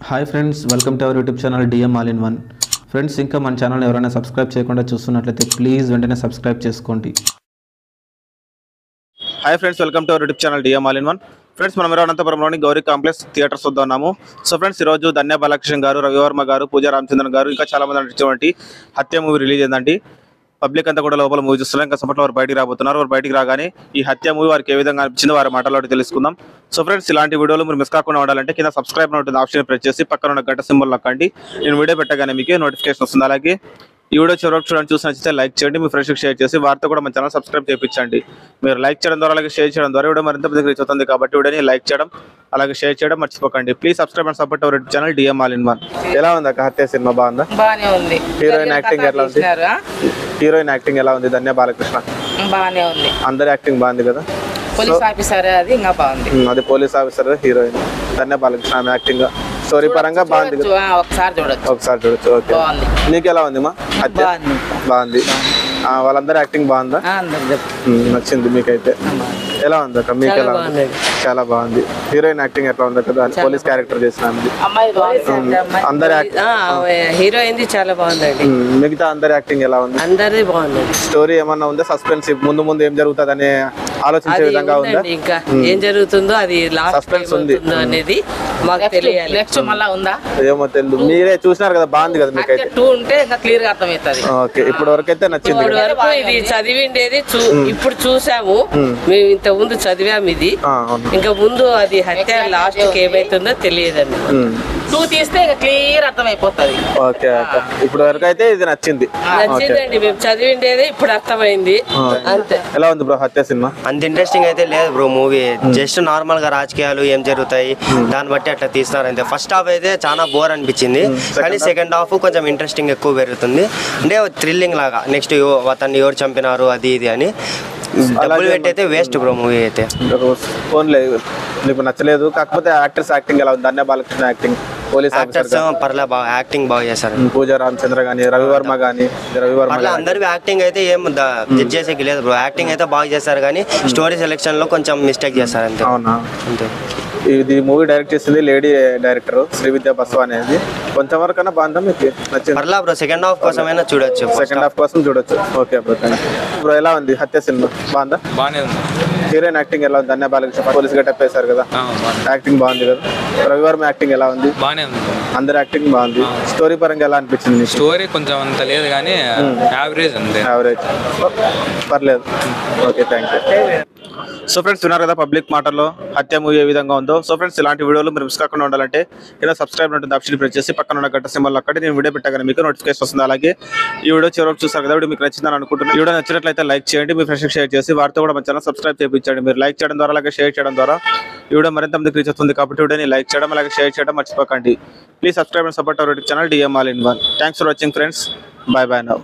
Hi friends, welcome to our YouTube channel DM all in one. Friends, ఇంకా మన channel ఎవరైనా subscribe చేయకుండా చూస్తున్నట్లయితే ప్లీజ్ వెంటనే సబ్స్క్రైబ్ చేసుకోండి. Hi friends, welcome to our YouTube channel DM all in one. Friends, మనం అనంతపురంలోని Gauri complex theatres వద్ద ఉన్నాము. సో ఫ్రెండ్స్, ఈరోజు ధన్య బాలకృష్ణ గారు, రవివర్మ గారు, పూజా రామచంద్రన్ గారు ఇంకా చాలా మంది నటించినటువంటి హత్య మూవీ రిలీజ్ అయిందండి. పబ్లిక్ అంతా కూడా లోపల మూవీ చూస్తున్నారు. ఇంకా సపట్లో వారు బయటికి రాబోతున్నారు. వారు బయటికి రాగానే ఈ హత్య మూవీ వారికి ఏ విధంగా అనిపించిందో వారి మాటల్లో తెలుసుకుందాం. సో ఫ్రెండ్స్, ఇలాంటి వీడియోలు మీరు మిస్ కాకుండా ఉండాలంటే కింద సబ్స్క్రైబ్ ఉంటుంది ఆప్షన్ ప్రెస్ చేసి పక్కన ఉన్న గంట సింబల్ నొక్కండి. నేను వీడియో పెట్టగానే మీకు నోటిఫికేషన్ వస్తుంది. అలాగే ఈ వీడియో చివరికి చూడండి, చూసి నచ్చితే లైక్ చేయండి, మీ ఫ్రెండ్స్కి షేర్ చేసి వారితో కూడా మన ఛానల్ సబ్స్క్రైబ్ చేయించండి. మీరు లైక్ చేయడం ద్వారా అలాగే షేర్ చేయడం ద్వారా వీడియో మరింత మందికి రీచ్ అవుతుంది. కాబట్టి వీడియోని లైక్ చేయడం అలాగే షేర్ చేయడం మర్చిపోకండి. Please subscribe and support our channel DM all in one. ఎలా ఉంది అక్క హత్య సినిమా? బాగుందా? బానే ఉంది. హీరోయిన్ యాక్టింగ్ ఎలా ఉంది? హీరోయిన్ యాక్టింగ్ ఎలా ఉంది? ధన్య బాలకృష్ణ బానే ఉంది. అందరి యాక్టింగ్ బాగుంది కదా? పోలీస్ ఆఫీసర్ అది ఇంకా బాగుంది. అది పోలీస్ ఆఫీసర్ హీరోయిన్ ధన్య బాలకృష్ణ. ఆమె యాక్టింగ్ స్టోరీ పరంగా బాగుంది కదా? ఒకసారి చూడొచ్చు. ఓకే, నీకు ఎలా ఉంది మా హత్య? బాగుంది. వాళ్ళందరూ యాక్టింగ్ బాగుందా? నచ్చింది మీకైతే? ఎలా ఉంది అక్క? మీకు ఎలా ఉంది? చాలా బాగుంది. హీరోయిన్ యాక్టింగ్ ఎట్లా ఉంది కదా? పోలీస్ క్యారెక్టర్ చేసిన అందరు హీరోయిన్ చాలా బాగుందండి. మిగతా అందరి యాక్టింగ్ ఎలా ఉంది? అందరిది బాగుంది. స్టోరీ ఏమన్నా ఉందా? సస్పెన్స్ ముందు ఏం జరుగుతుంది అని ఆలోచించే విధంగా ఉందా? ఇంకా ఏం జరుగుతుందో అది సస్పెన్స్ ఉంది అనేది మాకు తెలియాలి. నెక్స్ట్ మళ్ళా ఉందా ఏమో తెలియదు. మీరే చూసినారు కదా, బాగుంది కదా మీకైతే? 2 ఉంటే ఇంకా క్లియర్ గా అర్థమవుతుంది. ఓకే, ఇప్పటి వరకు అయితే నచ్చింది. ఇది చదివిండేది ఇప్పుడు చూసాము. మేము ఇంత ముందు చదివాము. ఇది ఇంకా ముందు అది హత్య లాస్ట్ కి ఏమైతుందో తెలియదండి. 2 తీస్తే ఇంకా క్లియర్ అర్థమైపోతుంది. ఓకే, ఇప్పుడు వరకు అయితే ఇది నచ్చింది. నచ్చిందండి. మేము చదివిండేది ఇప్పుడు అర్థమైంది. అంతే. ఎలా ఉంది బ్రో హత్య సినిమా? అంత ఇంట్రెస్టింగ్ అయితే లేదు బ్రో. మూవీ జస్ట్ నార్మల్ గా రాజకీయాలు ఏం జరుగుతాయి దాన్ని బట్టి అట్లా తీస్తున్నారు అంతే. ఫస్ట్ హాఫ్ అయితే చాలా బోర్ అనిపించింది, కానీ సెకండ్ హాఫ్ కొంచెం ఇంట్రెస్టింగ్ ఎక్కువ పెరుగుతుంది. అంటే థ్రిల్లింగ్ లాగా నెక్స్ట్ అతన్ని ఎవరు చంపినారు అది ఇది అని డబ్బులు పెట్టి అయితే వేస్ట్ బ్రో మూవీ అయితే. ఫోన్లే నీకు నచ్చలేదు, కాకపోతే యాక్టర్స్ యాక్టింగ్ ఎలా ఉంది? ధన్య బాలకృష్ణ యాక్టింగ్, పోలీస్ యాక్టర్స్ పర్లే బాగా యాక్టింగ్ బాగా చేశారు. పూజా రామచంద్ర గానీ, రవివర్మ అందరివి యాక్టింగ్ అయితే ఏం జడ్జ్ చేసేకి లేదు బ్రో. యాక్టింగ్ అయితే బాగా చేశారు, కానీ స్టోరీ సెలెక్షన్ లో కొంచెం మిస్టేక్ చేశారు అంతే. అవునా? అంతే. ఇది మూవీ డైరెక్ట్ చేసింది లేడీ డైరెక్టర్ శ్రీవిద్యా బసవ అనేది. కొంచెం వరకు బాగుందా? మీకు నచ్చింది? పర్లా బ్రో, సెకండ్ హాఫ్ కోసమైనా చూడొచ్చు. సెకండ్ హాఫ్ కోసం చూడొచ్చు. ఓకే బ్రో, బ్రో ఎలా ఉంది హత్య సినిమా? బాగుందా? బాగానే ఉంది. హీరోయిన్ యాక్టింగ్ ఎలా ఉంది? ధన్య బాలకృష్ణ పోలీస్ గెటప్ వేశారు కదా, యాక్టింగ్ బాగుంది కదా. రవివర్మ యాక్టింగ్ ఎలా ఉంది? బాగానే ఉంది. అందరి యాక్టింగ్ బాగుంది. స్టోరీ పరంగా ఎలా అనిపించింది? స్టోరీ కొంచెం అంత లేదు కానీ యావరేజ్ ఉంది. యావరేజ్, పర్లేదు. Okay, thank you. So friends, విన్నారు కదా పబ్లిక్ మాటల్లో హత్య మూవీ ఏ విధంగా ఉందో. సో ఫ్రెండ్స్, ఇలాంటి వీడియోలు మీరు మిస్ కాకుండా ఉండాలంటే ఇలా సబ్స్క్రైబ్ ఉంటుంది ఆప్షన్ ప్రెస్ చేసి పక్కన ఉన్న గంట సింబల్ అక్కడ నేను వీడియో పెట్టగానే మీకు నోటిఫికేషన్ వస్తుంది. అలాగే ఈ వీడియో చివరికి చూస్తారు కదా, వీడియో మీకు నచ్చిందని అనుకుంటున్నాను. వీడియో నచ్చినట్లయితే లైక్ చేయండి, మీ ఫ్రెండ్స్కి షేర్ చేసి వారితో కూడా మన ఛానల్ సబ్స్క్రైబ్ చేయించండి. మీరు లైక్ చేయడం ద్వారా అలాగే షేర్ చేయడం ద్వారా ఈ వీడియో మరింత మందికి రీచ్ అవుతుంది. కాబట్టి వీడియోని లైక్ చేయడం అలాగే షేర్ చేయడం మర్చిపోకండి. Please subscribe and support our channel DM all in one. Thanks for watching friends. By by now.